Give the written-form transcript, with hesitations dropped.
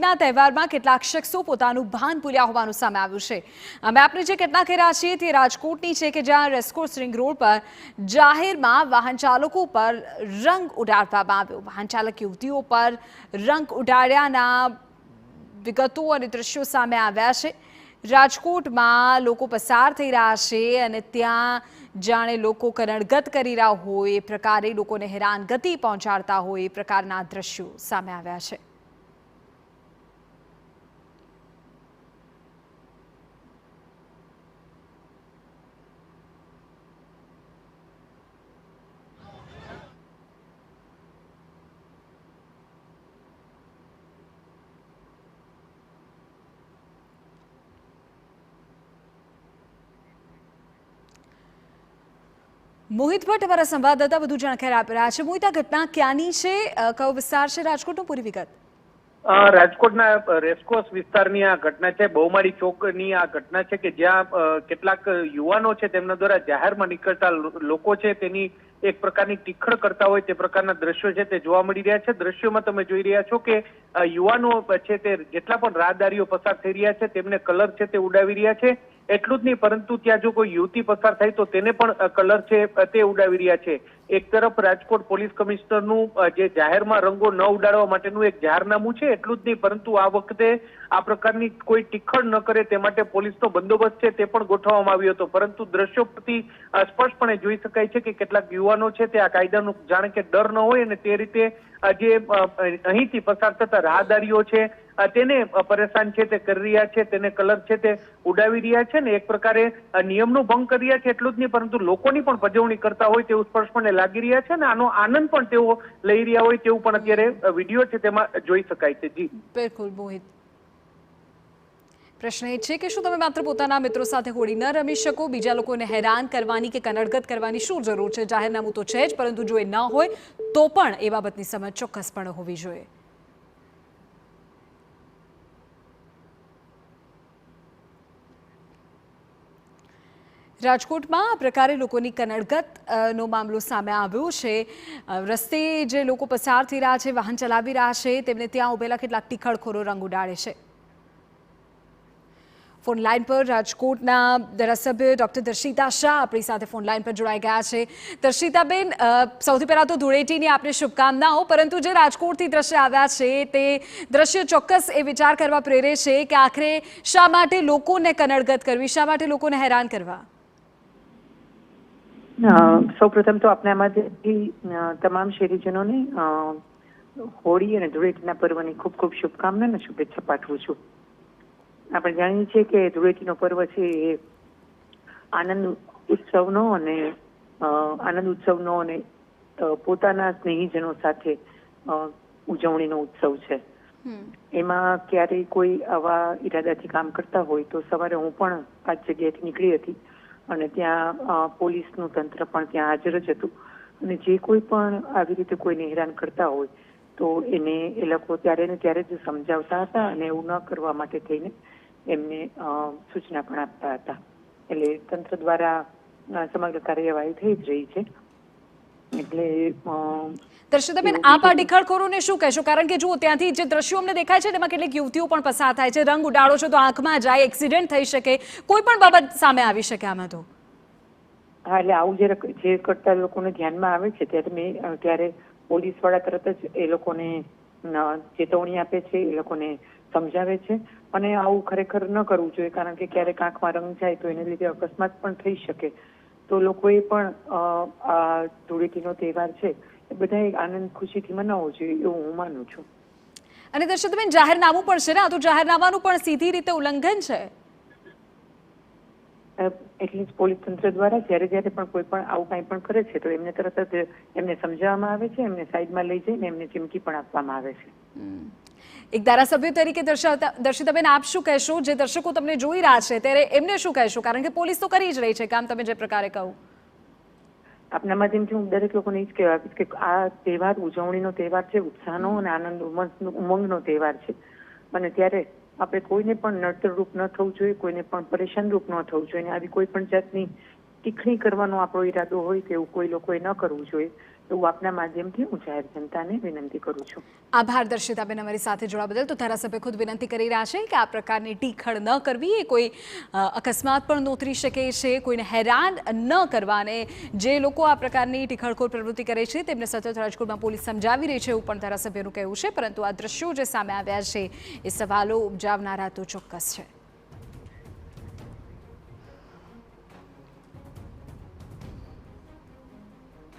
રાજકોટના તહેવારમાં કેટલાક શખ્સો પોતાનું ભાન ભૂલ્યા હોવાનું સામે આવ્યું છે। અમે આપને જે ઘટના કહી રહ્યા છીએ તે રાજકોટની છે કે જ્યાં રેસકોર્સ રિંગ રોડ પર જાહેરમાં વાહન ચાલકો પર રંગ ઉડાડવામાં આવ્યો। વાહન ચાલક યુવતીઓ પર રંગ ઉડાડ્યાના વિગતો અને દ્રશ્યો સામે આવ્યા છે। રાજકોટમાં લોકો પસાર થઈ રહ્યા છે અને ત્યાં જાણે લોકો કનડગત કરી રહ્યા હોય એ પ્રકારે લોકોને હેરાનગતિ પહોંચાડતા હોય એ પ્રકારના દ્રશ્યો સામે આવ્યા છે। મોહિત ભટ્ટ અમારા સંવાદદાતા વધુ જાણકારી આપી રહ્યા છે। મોહિત, આ ઘટના ક્યાંની છે, કયો વિસ્તાર છે રાજકોટનો, પૂરી વિગત? રાજકોટના રેસકોર્સ વિસ્તારની આ ઘટના છે। બહુમાળી ચોકની આ ઘટના છે કે જ્યાં કેટલાક યુવાનો છે તેમના દ્વારા જાહેરમાં નીકળતા લોકો છે તેની એક પ્રકારની ટીખળ કરતા હોય તે પ્રકારના દ્રશ્યો છે તે જોવા મળી રહ્યા છે। દ્રશ્યોમાં તમે જોઈ રહ્યા છો કે યુવાનો છે તે જેટલા પણ રાહદારીઓ પસાર થઈ રહ્યા છે તેમને કલર છે તે ઉડાવી રહ્યા છે। એટલું જ નહીં, પરંતુ ત્યાં જો કોઈ યુવતી પસાર થાય તો તેને પણ કલર છે તે ઉડાવી રહ્યા છે। એક તરફ રાજકોટ પોલીસ કમિશનરનું જે જાહેરમાં રંગો ન ઉડાડવા માટેનું એક જાહેરનામું છે, એટલું જ નહીં, પરંતુ આ વખતે આ પ્રકારની કોઈ ટીખળ ન કરે તે માટે પોલીસનો બંદોબસ્ત છે તે પણ ગોઠવવામાં આવ્યો હતો। પરંતુ દ્રશ્યો પરથી સ્પષ્ટપણે જોઈ શકાય છે કે કેટલાક યુવાનો છે તે આ કાયદાનું જાણે કે ડર ન હોય અને તે રીતે જે અહીંથી પસાર થતા રાહદારીઓ છે તેને પરેશાન છે તે કરી રહ્યા છે, તેને કલર છે તે ઉડાવી રહ્યા છે ને એક પ્રકારે નિયમનો ભંગ કરી રહ્યા છે। એટલું જ નહીં, પરંતુ લોકોની પણ પજવણી કરતા હોય તેવું સ્પષ્ટપણે લાગી રહ્યા છે અને આનો આનંદ પણ તેઓ લઈ રહ્યા હોય તેવું પણ અત્યારે વિડીયો છે તેમાં જોઈ શકાય છે। જી બિલકુલ મોહિત, પ્રશ્ન એ છે કે શું તમે માત્ર પોતાના મિત્રો સાથે હોળી ન રમી શકો? બીજા લોકોને હેરાન કરવાની કે કનડગત કરવાની શું જરૂર છે? જાહેરનામું તો છે જ, પરંતુ જો એ ન હોય તો પણ એ બાબતની સમજ ચોક્કસપણે હોવી જોઈએ। રાજકોટમાં આ પ્રકારે લોકોની કનડગતનો મામલો સામે આવ્યો છે। રસ્તે જે લોકો પસાર થઈ રહ્યા છે, વાહન ચલાવી રહ્યા છે, તેમને ત્યાં ઉભેલા કેટલાક ટીખળખોરો રંગ ઉડાડે છે। ફોન લાઈન પર રાજકોટના ધારાસભ્ય ડોક્ટર દર્શિતા શાહ આપણી સાથે ફોન લાઈન પર જોડાઈ ગયા છે। દર્શિતાબેન, સૌથી પહેલા તો ધૂળેટીની આપને શુભકામનાઓ, પરંતુ જે રાજકોટથી દ્રશ્ય આવ્યા છે તે દ્રશ્ય ચોક્કસ એ વિચાર કરવા પ્રેરે છે કે આખરે શા માટે લોકોને કનડગત કરવી, શા માટે લોકોને હેરાન કરવા? સૌપ્રથમ તો આપના માધ્યમથી તમામ શહેરીજનોને હોળી અને ધૂળેટીના પર્વની ખૂબ ખૂબ શુભકામના અને શુભેચ્છા પાઠવું છું। આપણે જાણીએ છીએ કે ધૂળેટીનો પર્વ છે એ આનંદ ઉત્સવનો અને પોતાના સ્નેહીજનો સાથે ઉજવણીનો ઉત્સવ છે। એમાં ક્યારેય કોઈ આવા ઈરાદાથી કામ કરતા હોય તો સવારે હું પણ આ જગ્યાએથી નીકળી હતી અને ત્યાં પોલીસનું તંત્ર પણ ત્યાં હાજર જ હતું અને જે કોઈ પણ આવી રીતે કોઈને હેરાન કરતા હોય તો એને એ લોકો ત્યારે ને ત્યારે જ સમજાવતા હતા અને એવું ન કરવા માટે થઈને એમને સૂચના પણ આપતા હતા। એટલે તંત્ર દ્વારા સમગ્ર કાર્યવાહી થઈ જ રહી છે। એટલે દર્શિતાબેન, આપ આ ટીખળખોરોને શું કહેશો? કારણ કે જુઓ, ત્યાંથી જે દ્રશ્યો અમને દેખાય છે તેમાં કેટલીક યુવતીઓ પણ પસાર થાય છે, રંગ ઉડાડો છો તો આંખમાં જાય, એક્સિડન્ટ થઈ શકે, કોઈ પણ બાબત સામે આવી શકે આમાં તો। હા, એટલે આવું જે કરતા લોકોને ધ્યાનમાં આવે છે ત્યારે પોલીસ વાળા તરત જ એ લોકોને ચેતવણી આપે છે, એ લોકોને સમજાવે છે અને આવું ખરેખર ન કરવું જોઈએ, કારણ કે ક્યારેક આંખમાં રંગ જાય તો એને લીધે અકસ્માત પણ થઈ શકે। તો લોકોએ પણ આ ધૂળેટીનો તહેવાર છે એ બધાએ આનંદ ખુશીથી મનાવવો જોઈએ એવું હું માનું છું। અને દર્શિતાબેન, જાહેરનામું પણ છે ને, આ તો જાહેરનામાનું પણ સીધી રીતે ઉલ્લંઘન છે। એટલે જ પોલીસ તંત્ર દ્વારા જ્યારે પણ કોઈ પણ આવું કાંઈ પણ કરે છે તો એમને તરત જ એમને સમજાવવામાં આવે છે, એમને સાઈડમાં લઈ જઈને એમને ચીમકી પણ આપવામાં આવે છે। એક ધારાસભ્ય તરીકે દર્શિતાબેન, આપ શું કહેશો? જે દર્શકો તમને જોઈ રહ્યા છે ત્યારે એમને શું કહેશો? કારણ કે પોલીસ તો કરી જ રહી છે કામ, તમે જે પ્રકારે કહું। આપના માધ્યમથી હું દરેક લોકોને એ જ કહેવા આપીશ કે આ તહેવાર ઉજવણીનો તહેવાર છે, ઉત્સાહનો અને આનંદ ઉમંગનો તહેવાર છે અને ત્યારે આપણે કોઈને પણ નડતરરૂપ ન થવું જોઈએ, કોઈને પણ પરેશાનરૂપ ન થવું જોઈએ। આવી કોઈ પણ જાતની ટીખણી કરવાનો આપણો ઈરાદો હોય તેવું કોઈ લોકોએ ન કરવું જોઈએ। એવું આપના માધ્યમથી હું જાહેર જનતાને વિનંતી કરું છું. આભાર દર્શિતાબેન, અમારી સાથે જોડા બદલ. તો ધારાસભ્ય ખુદ વિનંતી કરી રહ્યા છે કે આ પ્રકારની ટીખળ ન કરવી, એ કોઈ અકસ્માત પણ નોતરી શકે છે, કોઈને હેરાન ન કરવા, અને જે લોકો આ પ્રકારની ટીખળખોર પ્રવૃત્તિ કરે છે તેમને સતત રાજકોટમાં પોલીસ સમજાવી રહી છે એવું પણ ધારાસભ્યનું કહેવું છે. પરંતુ આ દ્રશ્યો જે સામે આવ્યા છે એ સવાલો ઉપજાવનારા તો ચોક્કસ છે.